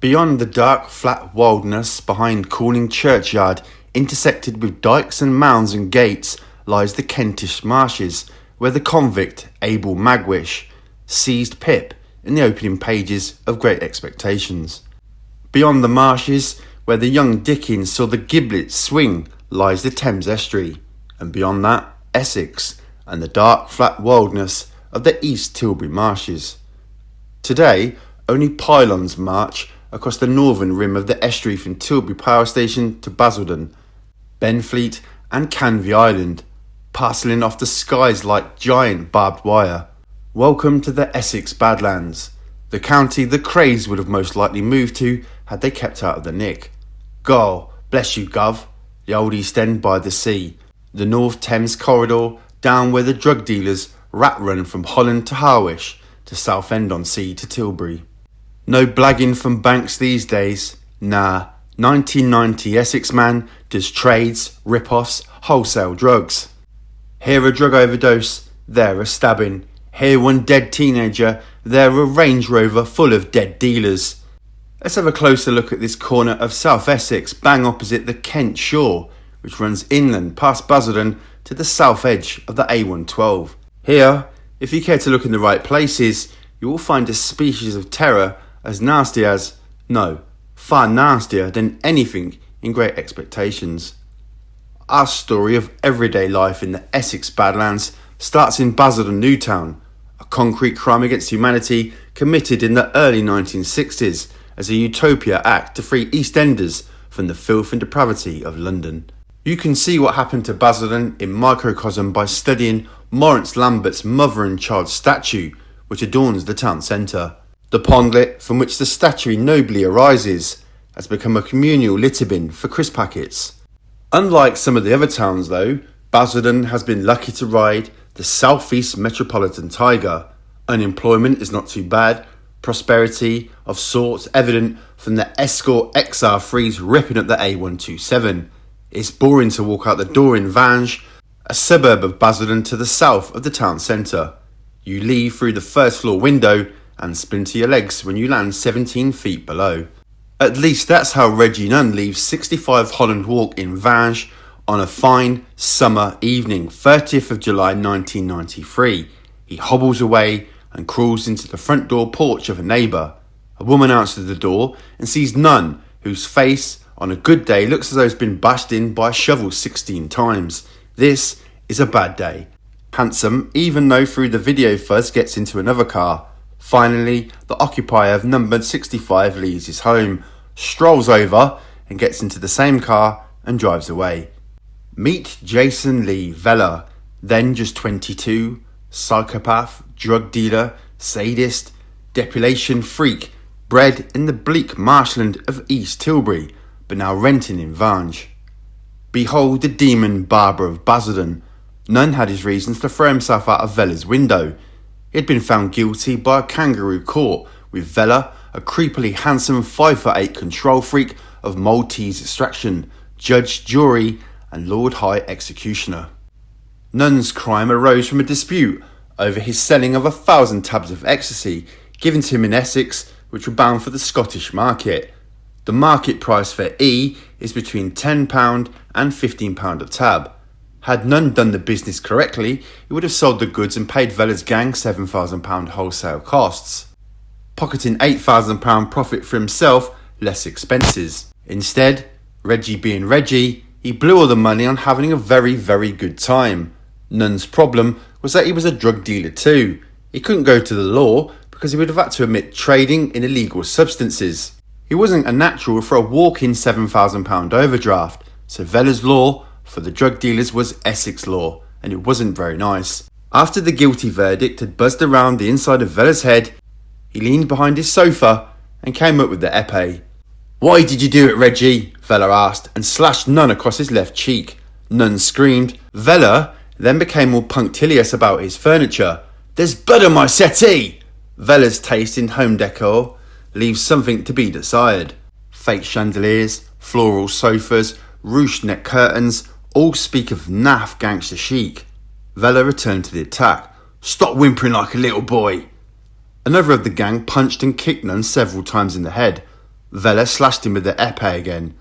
Beyond the dark, flat wilderness behind Corning churchyard, intersected with dykes and mounds and gates, lies the Kentish marshes, where the convict Abel Magwish seized Pip in the opening pages of Great Expectations. Beyond the marshes, where the young Dickens saw the giblets swing, lies the Thames estuary, and beyond that, Essex and the dark, flat wilderness of the East Tilbury marshes. Today, only pylons march across the northern rim of the estuary from Tilbury Power Station to Basildon, Benfleet and Canvey Island, parcelling off the skies like giant barbed wire. Welcome to the Essex Badlands, the county the Crays would have most likely moved to had they kept out of the nick. Gow, bless you gov, the old East End by the sea, the North Thames corridor down where the drug dealers rat run from Holland to Harwich to Southend-on-Sea to Tilbury. No blagging from banks these days, nah. 1990 Essex man does trades, rip-offs, wholesale drugs. Here a drug overdose, there a stabbing. Here one dead teenager, there a Range Rover full of dead dealers. Let's have a closer look at this corner of South Essex, bang opposite the Kent shore, which runs inland past Basildon to the south edge of the A112. Here, if you care to look in the right places, you will find a species of terror as nasty as, no, far nastier than anything in Great Expectations. Our story of everyday life in the Essex Badlands starts in Basildon Newtown, a concrete crime against humanity committed in the early 1960s as a utopia act to free East Enders from the filth and depravity of London. You can see what happened to Basildon in microcosm by studying Maurice Lambert's mother and child statue, which adorns the town centre. The pondlet from which the statue nobly arises has become a communal litter bin for crisp packets. Unlike some of the other towns though, Basildon has been lucky to ride the Southeast Metropolitan Tiger. Unemployment is not too bad, prosperity of sorts evident from the Escort XR3s ripping up the A127. It's boring to walk out the door in Vange, a suburb of Basildon to the south of the town centre. You leave through the first floor window and splinter your legs when you land 17 feet below. At least that's how Reggie Nunn leaves 65 Holland Walk in Vange on a fine summer evening, 30th of July 1993. He hobbles away and crawls into the front door porch of a neighbour. A woman answers the door and sees Nunn, whose face on a good day looks as though it's been bashed in by a shovel 16 times. This is a bad day. Handsome, even though through the video fuzz gets into another car. Finally, the occupier of number 65 leaves his home, strolls over and gets into the same car and drives away. Meet Jason Lee Vella, then just 22, psychopath, drug dealer, sadist, depilation freak, bred in the bleak marshland of East Tilbury, but now renting in Vange. Behold the demon barber of Basildon. None had his reasons to throw himself out of Vella's window. He had been found guilty by a kangaroo court, with Vella, a creepily handsome 5'8" control freak of Maltese extraction, judge, jury and Lord High Executioner. Nunn's crime arose from a dispute over his selling of 1,000 tabs of ecstasy given to him in Essex, which were bound for the Scottish market. The market price for E is between £10 and £15 a tab. Had Nunn done the business correctly, he would have sold the goods and paid Vella's gang £7,000 wholesale costs, pocketing £8,000 profit for himself, less expenses. Instead, Reggie being Reggie, he blew all the money on having a very, very good time. Nunn's problem was that he was a drug dealer too. He couldn't go to the law because he would have had to admit trading in illegal substances. He wasn't a natural for a walk-in £7,000 overdraft, so Vella's law for the drug dealers was Essex law, and it wasn't very nice. After the guilty verdict had buzzed around the inside of Vella's head, he leaned behind his sofa and came up with the epee. "Why did you do it, Reggie?" Vella asked, and slashed Nunn across his left cheek. Nunn screamed. Vella then became more punctilious about his furniture. "There's blood on my settee!" Vella's taste in home decor leaves something to be desired. Fake chandeliers, floral sofas, ruched neck curtains all speak of naff gangster chic. Vella returned to the attack. "Stop whimpering like a little boy." Another of the gang punched and kicked Nunn several times in the head. Vella slashed him with the épée again.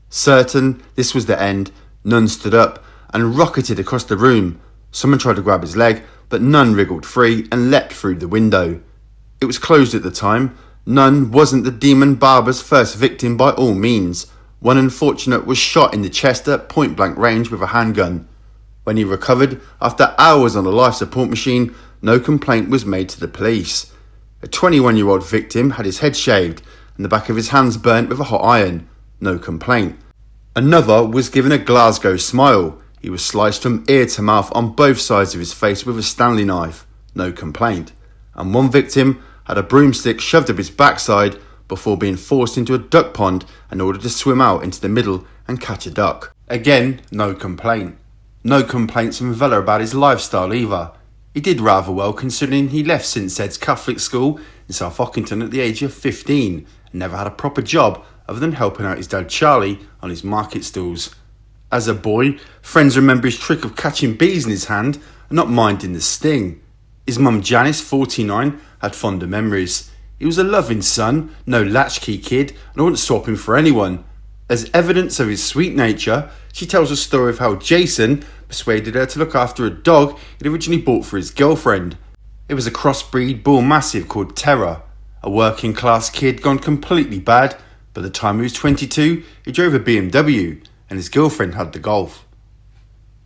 Certain this was the end, Nunn stood up and rocketed across the room. Someone tried to grab his leg, but Nunn wriggled free and leapt through the window. It was closed at the time. Nunn wasn't the demon barber's first victim by all means. One unfortunate was shot in the chest at point-blank range with a handgun. When he recovered, after hours on a life support machine, no complaint was made to the police. A 21-year-old victim had his head shaved and the back of his hands burnt with a hot iron. No complaint. Another was given a Glasgow smile. He was sliced from ear to mouth on both sides of his face with a Stanley knife. No complaint. And one victim had a broomstick shoved up his backside before being forced into a duck pond in order to swim out into the middle and catch a duck. Again, no complaint. No complaints from Vella about his lifestyle either. He did rather well considering he left St Sed's Catholic school in South Ockington at the age of 15 and never had a proper job other than helping out his dad Charlie on his market stalls. As a boy, friends remember his trick of catching bees in his hand and not minding the sting. His mum Janice, 49, had fonder memories. He was a loving son, no latchkey kid, and I wouldn't swap him for anyone. As evidence of his sweet nature, she tells a story of how Jason persuaded her to look after a dog he'd originally bought for his girlfriend. It was a crossbreed bull mastiff called Terror, a working class kid gone completely bad. By the time he was 22, he drove a BMW and his girlfriend had the Golf.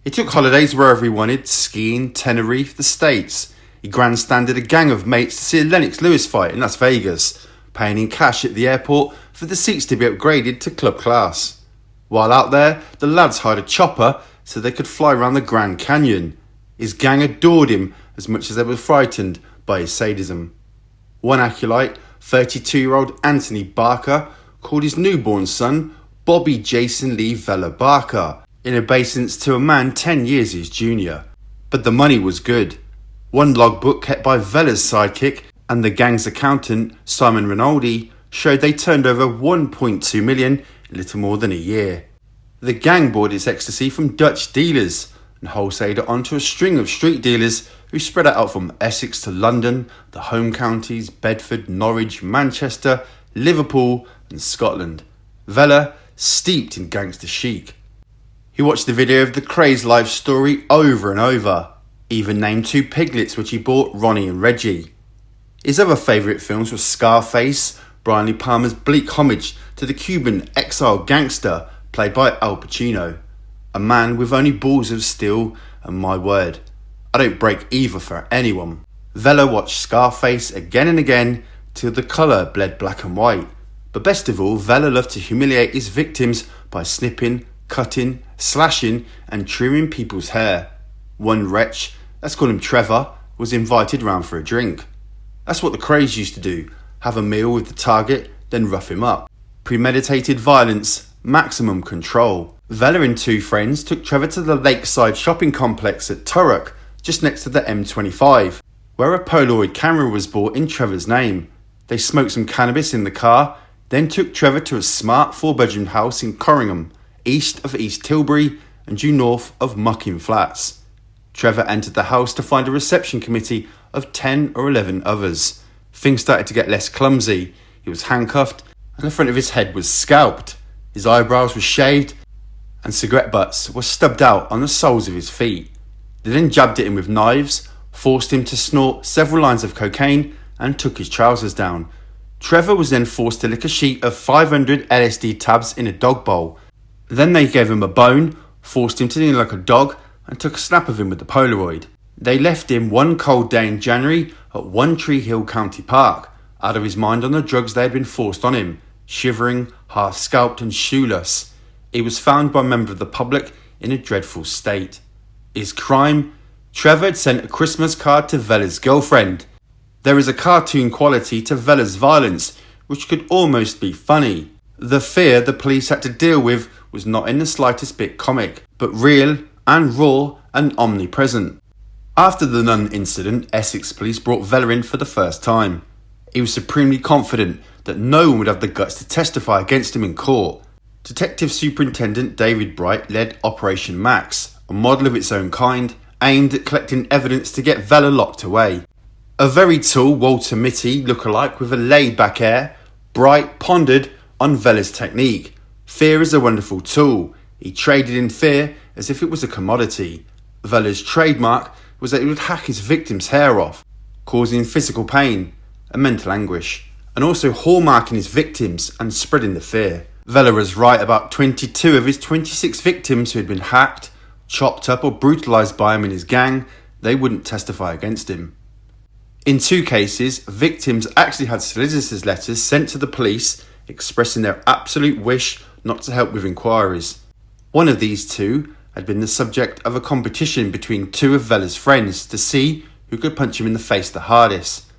He took holidays wherever he wanted, skiing, Tenerife, the States. He grandstanded a gang of mates to see a Lennox Lewis fight in Las Vegas, paying in cash at the airport for the seats to be upgraded to club class. While out there, the lads hired a chopper so they could fly around the Grand Canyon. His gang adored him as much as they were frightened by his sadism. One acolyte, 32-year-old Anthony Barker, called his newborn son Bobby Jason Lee Vela Barker, in obeisance to a man 10 years his junior. But the money was good. One logbook kept by Vella's sidekick and the gang's accountant, Simon Rinaldi, showed they turned over 1.2 million in little more than a year. The gang bought its ecstasy from Dutch dealers and wholesaled it onto a string of street dealers who spread it out from Essex to London, the home counties, Bedford, Norwich, Manchester, Liverpool and Scotland. Vella steeped in gangster chic. He watched the video of the crazed life story over and over, even named two piglets which he bought, Ronnie and Reggie. His other favourite films were Scarface, Brian Lee Palmer's bleak homage to the Cuban exile gangster played by Al Pacino, a man with only balls of steel, and my word, I don't break either for anyone. Vella watched Scarface again and again till the colour bled black and white, but best of all, Vella loved to humiliate his victims by snipping, cutting, slashing and trimming people's hair. One wretch, let's call him Trevor, was invited round for a drink. That's what the craze used to do, have a meal with the target, then rough him up. Premeditated violence, maximum control. Vella and two friends took Trevor to the lakeside shopping complex at Turrock, just next to the M25, where a Polaroid camera was bought in Trevor's name. They smoked some cannabis in the car, then took Trevor to a smart 4-bedroom house in Corringham, east of East Tilbury and due north of Mucking Flats. Trevor entered the house to find a reception committee of 10 or 11 others. Things started to get less clumsy. He was handcuffed and the front of his head was scalped. His eyebrows were shaved and cigarette butts were stubbed out on the soles of his feet. They then jabbed at him with knives, forced him to snort several lines of cocaine and took his trousers down. Trevor was then forced to lick a sheet of 500 LSD tabs in a dog bowl. Then they gave him a bone, forced him to kneel like a dog and took a snap of him with the Polaroid. They left him one cold day in January at One Tree Hill County Park, out of his mind on the drugs they had been forced on him, shivering, half-scalped and shoeless. He was found by a member of the public in a dreadful state. His crime? Trevor had sent a Christmas card to Vella's girlfriend. There is a cartoon quality to Vella's violence, which could almost be funny. The fear the police had to deal with was not in the slightest bit comic, but real and raw and omnipresent. After the Nunn incident, Essex police brought Vella in for the first time. He was supremely confident that no one would have the guts to testify against him in court. Detective Superintendent David Bright led Operation Max, a model of its own kind, aimed at collecting evidence to get Vella locked away. A very tall Walter Mitty look-alike with a laid-back air, Bright pondered on Vella's technique. Fear is a wonderful tool. He traded in fear as if it was a commodity. Vella's trademark was that he would hack his victim's hair off, causing physical pain and mental anguish, and also hallmarking his victims and spreading the fear. Vella was right about 22 of his 26 victims who had been hacked, chopped up or brutalised by him and his gang. They wouldn't testify against him. In 2 cases, victims actually had solicitors' letters sent to the police expressing their absolute wish not to help with inquiries. One of these 2 had been the subject of a competition between 2 of Vella's friends to see who could punch him in the face the hardest.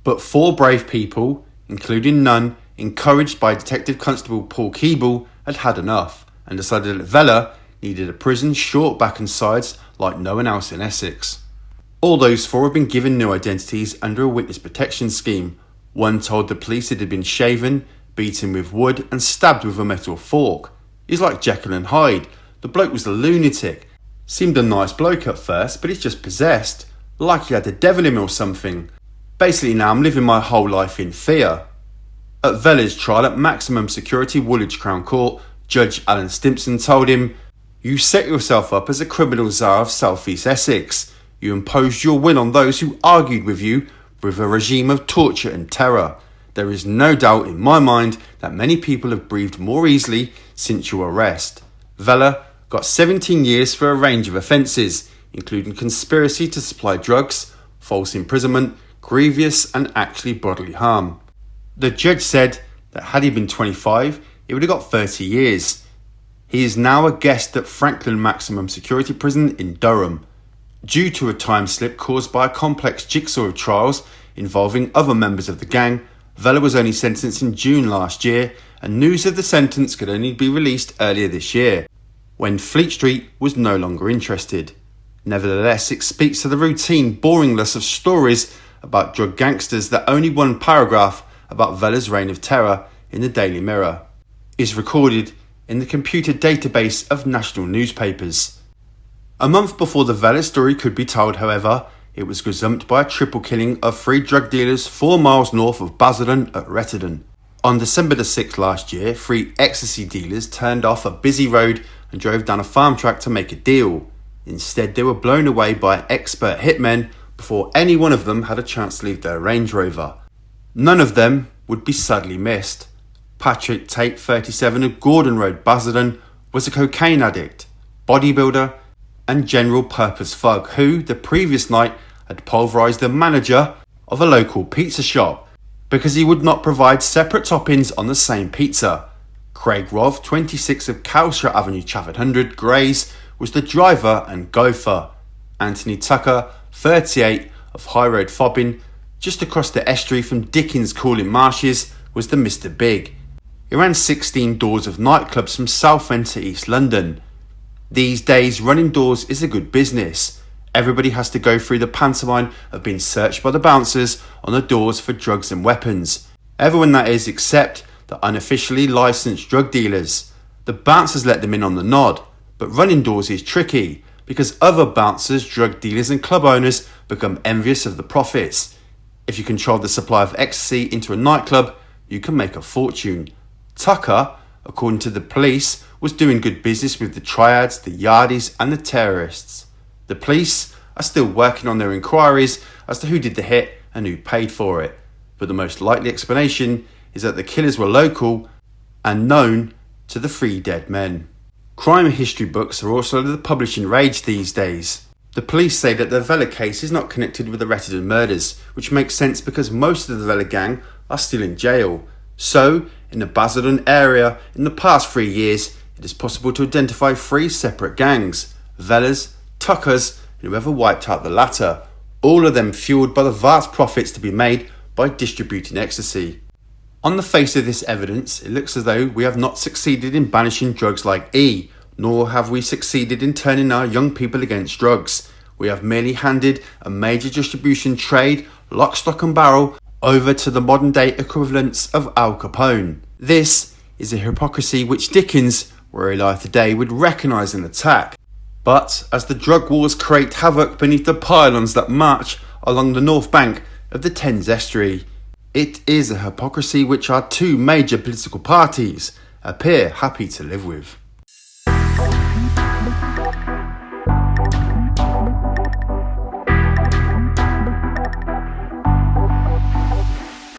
But 4 brave people, including none, encouraged by Detective Constable Paul Keeble, had had enough and decided that Vella needed a prison short back and sides like no one else in Essex. All those 4 had been given new identities under a witness protection scheme. One told the police it had been shaven, beaten with wood and stabbed with a metal fork. He's like Jekyll and Hyde. The bloke was a lunatic. Seemed a nice bloke at first, but he's just possessed. Like he had the devil in him or something. Basically now I'm living my whole life in fear. At Vella's trial at maximum security Woolwich Crown Court, Judge Alan Stimpson told him, "You set yourself up as a criminal czar of South East Essex. You imposed your will on those who argued with you with a regime of torture and terror. There is no doubt in my mind that many people have breathed more easily since your arrest." Vella got 17 years for a range of offences, including conspiracy to supply drugs, false imprisonment, grievous and actually bodily harm. The judge said that had he been 25, he would have got 30 years. He is now a guest at Franklin Maximum Security Prison in Durham. Due to a time slip caused by a complex jigsaw of trials involving other members of the gang, Vella was only sentenced in June last year, and news of the sentence could only be released earlier this year, when Fleet Street was no longer interested. Nevertheless, it speaks to the routine boringness of stories about drug gangsters that only one paragraph about Vella's reign of terror in the Daily Mirror is recorded in the computer database of national newspapers. A month before the Vella story could be told, however, it was gazumped by a triple killing of 3 drug dealers 4 miles north of Basildon at Retribution. On December the 6th last year, 3 ecstasy dealers turned off a busy road and drove down a farm track to make a deal. Instead, they were blown away by expert hitmen before any one of them had a chance to leave their Range Rover. None of them would be sadly missed. Patrick Tate, 37, of Gordon Road, Basildon, was a cocaine addict, bodybuilder and general purpose thug who, the previous night, had pulverised the manager of a local pizza shop because he would not provide separate toppings on the same pizza. Craig Rov, 26, of Cowsher Avenue, Chafford 100, Grays, was the driver and gopher. Anthony Tucker, 38, of High Road, Fobbing, just across the estuary from Dickens Cooling Marshes, was the Mr. Big. He ran 16 doors of nightclubs from Southend to East London. These days, running doors is a good business. Everybody has to go through the pantomime of being searched by the bouncers on the doors for drugs and weapons. Everyone, that is, except the unofficially licensed drug dealers. The bouncers let them in on the nod, but running doors is tricky because other bouncers, drug dealers and club owners become envious of the profits. If you control the supply of ecstasy into a nightclub, you can make a fortune. Tucker, according to the police, was doing good business with the triads, the yardies and the terrorists. The police are still working on their inquiries as to who did the hit and who paid for it, but the most likely explanation is that the killers were local and known to the 3 dead men. Crime history books are also the publishing rage these days. The police say that the Vella case is not connected with the Retribution murders, which makes sense because most of the Vella gang are still in jail. So, in the Basildon area, in the past 3 years, it is possible to identify 3 separate gangs: Vella's, Tucker's, and whoever wiped out the latter, all of them fueled by the vast profits to be made by distributing ecstasy. On the face of this evidence, it looks as though we have not succeeded in banishing drugs like E, nor have we succeeded in turning our young people against drugs. We have merely handed a major distribution trade, lock, stock and barrel, over to the modern day equivalents of Al Capone. This is a hypocrisy which Dickens, were he alive today, would recognise and attack. But as the drug wars create havoc beneath the pylons that march along the north bank of the Thames estuary, It is a hypocrisy which our two major political parties appear happy to live with.